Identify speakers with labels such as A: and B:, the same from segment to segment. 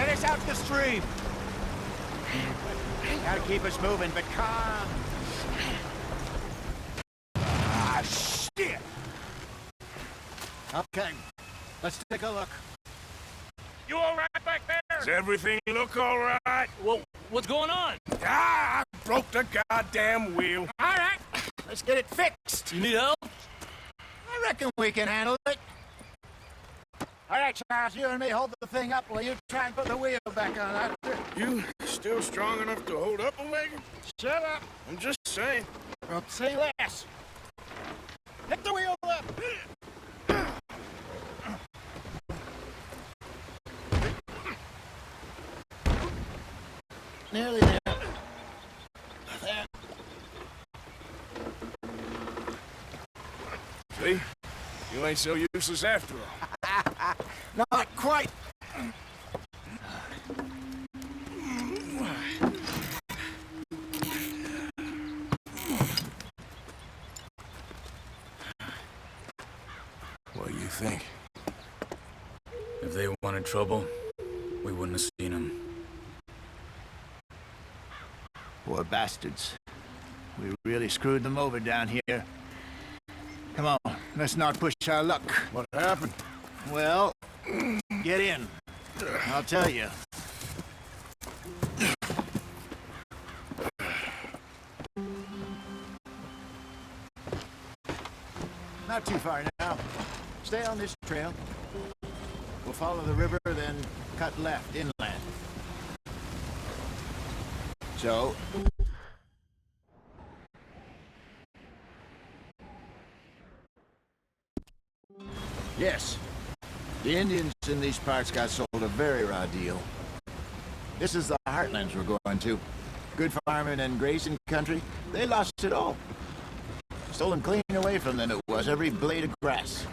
A: Get us out the stream! Gotta keep us moving, but calm. Ah, shit! Okay, let's take a look.
B: You all right back there? Does everything look all right?
C: Well, what's going on?
B: Ah, I broke the goddamn wheel.
A: All right, let's get it fixed.
C: You need help?
A: I reckon we can handle it. All right, Charles, you and me hold the thing up while you try and put the wheel back on.
B: You still strong enough to hold up, Omega?
A: Shut up.
B: I'm just saying.
A: Well, say less. Hit the wheel up. Nearly there. There.
B: See? You ain't so useless after all.
A: Not quite.
B: What do you think?
C: If they wanted trouble, we wouldn't have seen them.
A: Poor bastards. We really screwed them over down here. Come on, let's not push our luck.
B: What happened?
A: Well, get in. I'll tell you. Not too far now. Stay on this trail. We'll follow the river, then cut left inland. So... Yes. The Indians in these parts got sold a very raw deal. This is the heartlands we're going to. Good farming and grazing country. They lost it all. Stolen clean away from them it was, every blade of grass.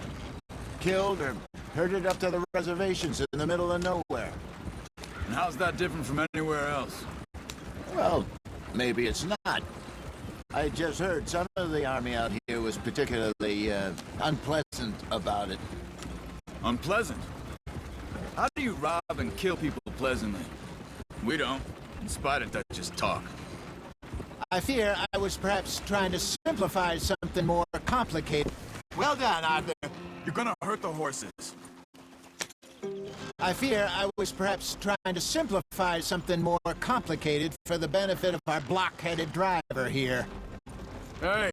A: Killed or herded up to the reservations in the middle of nowhere.
C: And how's that different from anywhere else?
A: Well, maybe it's not. I just heard some of the army out here was particularly unpleasant about it.
C: Unpleasant? How do you rob and kill people pleasantly? We don't, in spite of Dutch's talk.
A: I fear I was perhaps trying to simplify something more complicated. Well done, Arthur.
C: You're gonna hurt the horses.
A: I fear I was perhaps trying to simplify something more complicated for the benefit of our block-headed driver here.
B: Hey,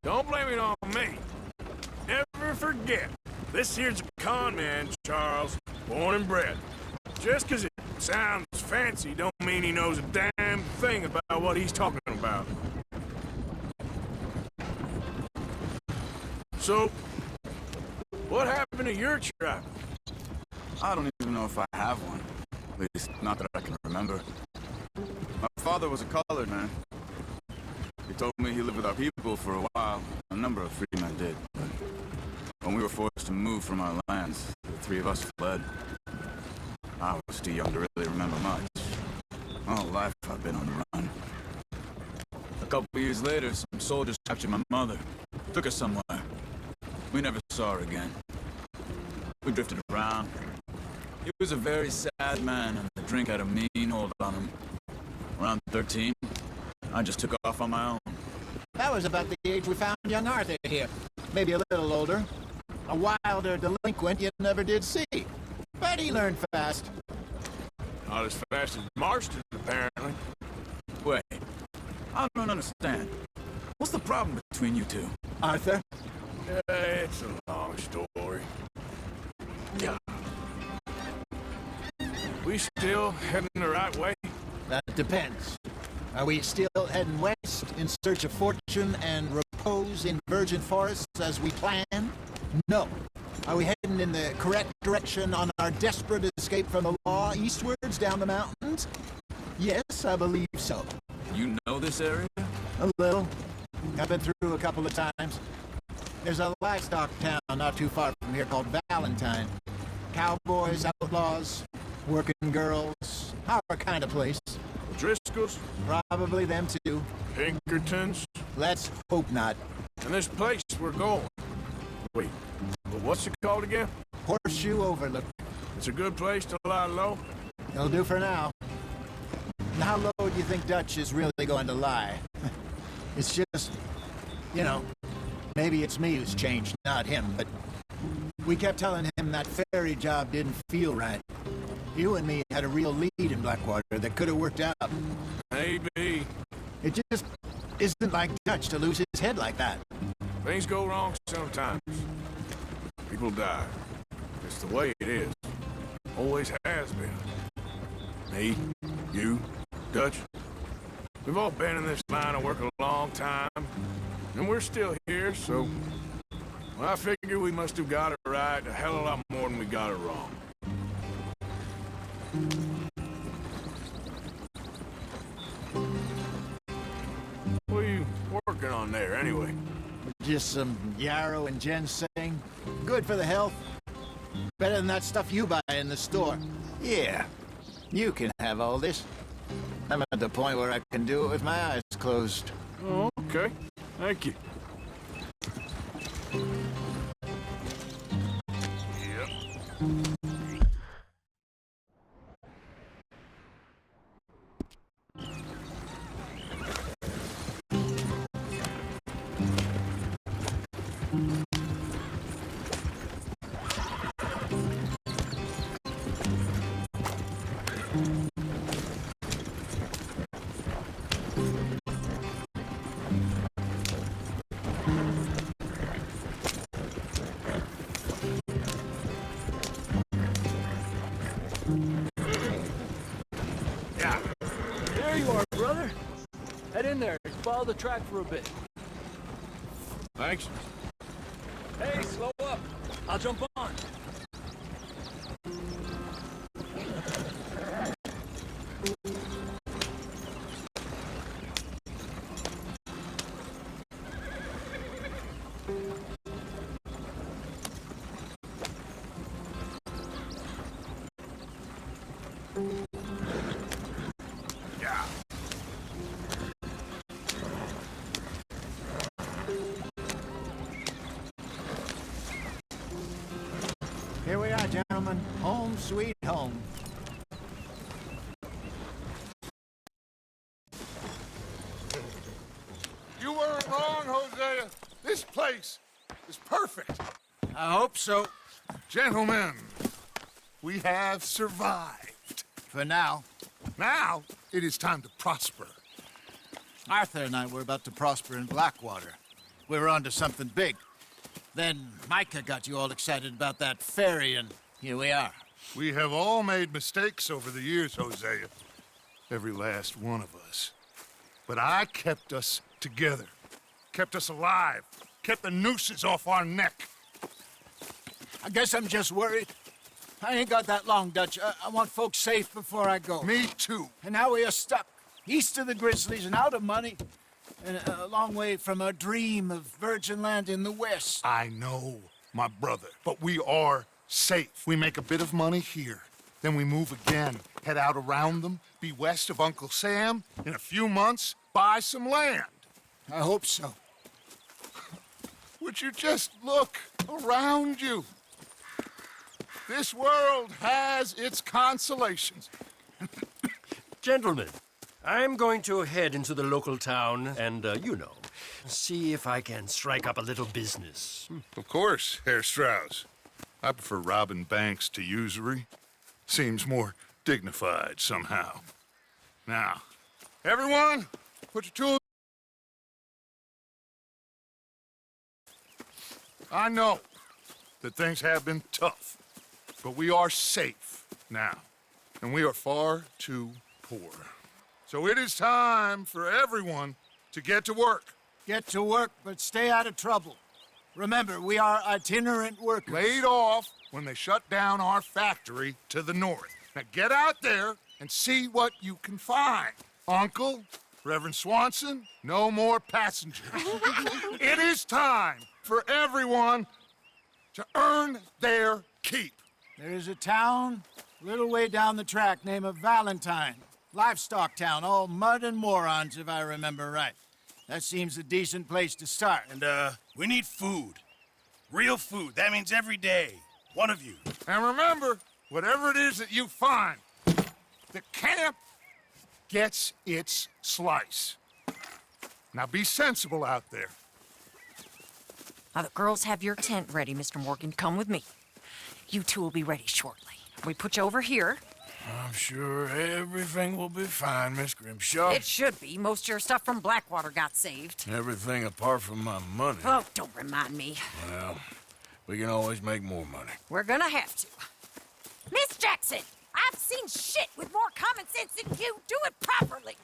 B: don't blame it on me. Never forget, this here's a con man, Charles, born and bred. Just 'cause it sounds fancy don't mean he knows a damn thing about what he's talking about. So, what happened to your tribe?
C: I don't even know if I have one. At least, not that I can remember. My father was a colored man. He told me he lived with our people for a while. A number of freedmen did. But when we were forced to move from our lands, the three of us fled. I was too young to really remember much. All life I've been on the run. A couple years later, some soldiers captured my mother. Took her somewhere. We never saw her again. We drifted around. He was a very sad man, and the drink had a mean hold on him. Around 13, I just took off on my own.
A: That was about the age we found young Arthur here. Maybe a little older. A wilder delinquent you never did see. But he learned fast.
B: Not as fast as Marston, apparently.
C: Wait, I don't understand. What's the problem between you two?
A: Arthur?
B: It's a long story. Yeah. We still heading the right way?
A: That depends. Are we still heading west in search of fortune and repose in virgin forests as we planned? No. Are we heading in the correct direction on our desperate escape from the law eastwards down the mountains? Yes, I believe so.
C: You know this area?
A: A little. I've been through a couple of times. There's a livestock town not too far from here called Valentine. Cowboys, outlaws, working girls, our kind of place.
B: Driscoll's?
A: Probably them too.
B: Pinkertons?
A: Let's hope not.
B: And this place we're going. Wait, but what's it called again?
A: Horseshoe Overlook.
B: It's a good place to lie low?
A: It'll do for now. And how low do you think Dutch is really going to lie? It's just, you know, maybe it's me who's changed, not him, but we kept telling him that ferry job didn't feel right. You and me had a real lead in Blackwater that could have worked out.
B: Maybe.
A: It just isn't like Dutch to lose his head like that.
B: Things go wrong sometimes. People die. It's the way it is. Always has been. Me, you, Dutch. We've all been in this line of work a long time. And we're still here, so... Well, I figure we must have got it right a hell of a lot more than we got it wrong. What are you working on there, anyway?
A: Just some yarrow and ginseng. Good for the health. Better than that stuff you buy in the store. Yeah, you can have all this. I'm at the point where I can do it with my eyes closed.
B: Oh, okay. Thank you. Yep. Yeah.
D: There you are, brother. Head in there and follow the track for a bit.
B: Thanks.
D: Hey, slow up. I'll jump on.
B: Yeah.
A: Here we are, gentlemen. Home sweet home.
E: You weren't wrong, Hosea. This place is perfect.
A: I hope so.
E: Gentlemen, we have survived.
A: For now.
E: Now, it is time to prosper.
A: Arthur and I were about to prosper in Blackwater. We were onto something big. Then Micah got you all excited about that ferry, and here we are.
E: We have all made mistakes over the years, Hosea. Every last one of us. But I kept us together. Kept us alive. Kept the nooses off our neck.
A: I guess I'm just worried. I ain't got that long, Dutch. I want folks safe before I go.
E: Me too.
A: And now we are stuck, east of the Grizzlies and out of money, and a long way from our dream of virgin land in the west.
E: I know, my brother, but we are safe. We make a bit of money here. Then we move again, head out around them, be west of Uncle Sam. In a few months, buy some land.
A: I hope so.
E: Would you just look around you? This world has its consolations.
F: Gentlemen, I'm going to head into the local town and, see if I can strike up a little business.
E: Of course, Herr Strauss. I prefer robbing banks to usury. Seems more dignified somehow. Now, everyone, put your tools... I know that things have been tough, but we are safe now, and we are far too poor. So it is time for everyone to get to work.
A: Get to work, but stay out of trouble. Remember, we are itinerant workers.
E: Laid off when they shut down our factory to the north. Now get out there and see what you can find. Uncle, Reverend Swanson, no more passengers. It is time for everyone to earn their keep.
A: There is a town a little way down the track named Valentine. Livestock town, all mud and morons, if I remember right. That seems a decent place to start.
G: And, we need food. Real food. That means every day. One of you.
E: And remember, whatever it is that you find, the camp gets its slice. Now be sensible out there.
H: Now, the girls have your tent ready, Mr. Morgan. Come with me. You two will be ready shortly. We put you over here.
B: I'm sure everything will be fine, Miss Grimshaw.
H: It should be. Most of your stuff from Blackwater got saved.
B: Everything apart from my money.
H: Oh, don't remind me.
B: Well, we can always make more money.
H: We're gonna have to. Miss Jackson, I've seen shit with more common sense than you. Do it properly.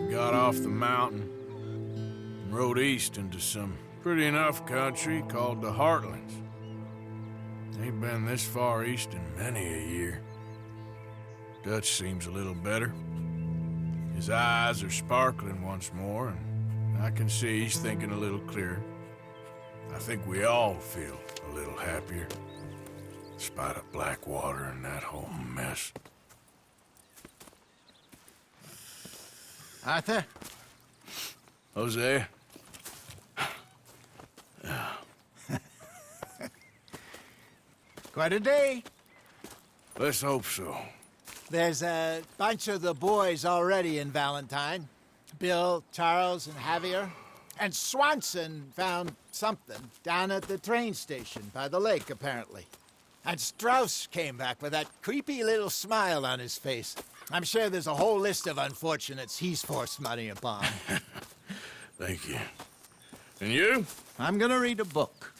B: Got off the mountain and rode east into some pretty enough country called the Heartlands. Ain't been this far east in many a year. Dutch seems a little better. His eyes are sparkling once more, and I can see he's thinking a little clearer. I think we all feel a little happier, in spite of Blackwater and that whole mess.
A: Arthur?
B: Jose?
I: Quite a day.
B: Let's hope so.
I: There's a bunch of the boys already in Valentine. Bill, Charles, and Javier. And Swanson found something down at the train station by the lake, apparently. And Strauss came back with that creepy little smile on his face. I'm sure there's a whole list of unfortunates he's forced money upon.
B: Thank you. And you?
A: I'm gonna read a book.